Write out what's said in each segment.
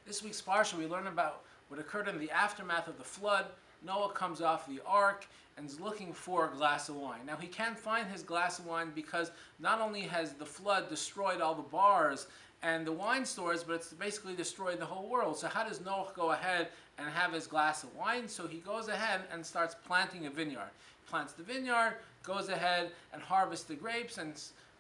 This week's parsha, we learn about what occurred in the aftermath of the flood. Noah comes off the ark and is looking for a glass of wine. Now, he can't find his glass of wine because not only has the flood destroyed all the bars and the wine stores, but it's basically destroyed the whole world. So how does Noah go ahead and have his glass of wine? So he goes ahead and starts planting a vineyard. He plants the vineyard, goes ahead and harvests the grapes, and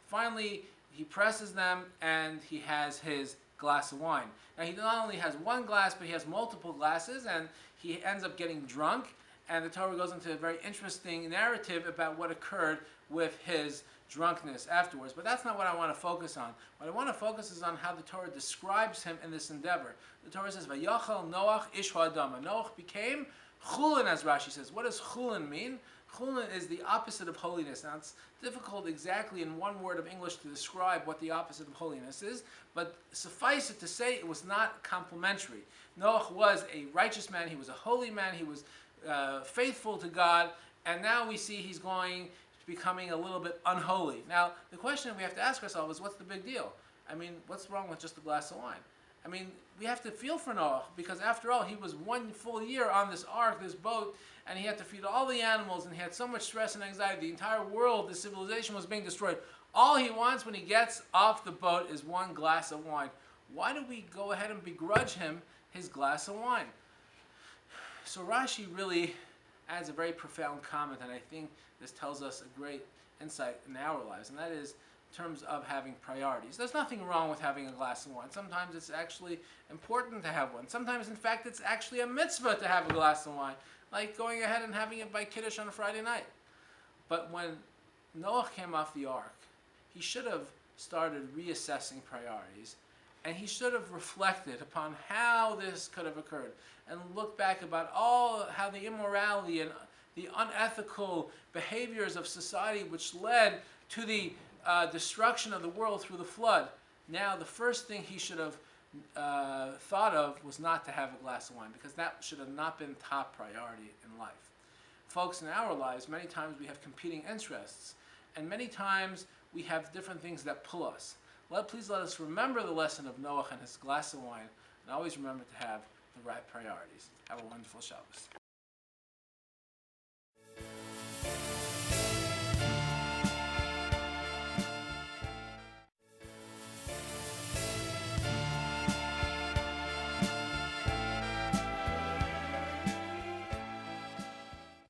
finally he presses them and he has his glass of wine. Now, he not only has one glass, but he has multiple glasses, and he ends up getting drunk, and the Torah goes into a very interesting narrative about what occurred with his drunkenness afterwards. But that's not what I want to focus on. What I want to focus is on how the Torah describes him in this endeavor. The Torah says, Vayachal Noach ish ha'adam. Noach became chulin, as Rashi says. What does chulin mean? Chulin is the opposite of holiness. Now, it's difficult exactly in one word of English to describe what the opposite of holiness is, but suffice it to say it was not complimentary. Noach was a righteous man, he was a holy man, he was faithful to God, and now we see he's becoming a little bit unholy. Now, the question we have to ask ourselves is, what's the big deal? I mean, what's wrong with just a glass of wine? I mean, we have to feel for Noah, because after all, he was 1 full year on this ark, this boat, and he had to feed all the animals, and he had so much stress and anxiety. The entire world, the civilization was being destroyed. All he wants when he gets off the boat is one glass of wine. Why do we go ahead and begrudge him his glass of wine? So Rashi really adds a very profound comment, and I think this tells us a great insight in our lives, and that is in terms of having priorities. There's nothing wrong with having a glass of wine. Sometimes it's actually important to have one. Sometimes, in fact, it's actually a mitzvah to have a glass of wine, like going ahead and having it by Kiddush on a Friday night. But when Noah came off the ark, he should have started reassessing priorities, and he should have reflected upon how this could have occurred, and looked back about how the immorality and the unethical behaviors of society which led to the destruction of the world through the flood. Now, the first thing he should have thought of was not to have a glass of wine, because that should have not been top priority in life. Folks, in our lives, many times we have competing interests, and many times we have different things that pull us. Please let us remember the lesson of Noah and his glass of wine, and always remember to have the right priorities. Have a wonderful Shabbos.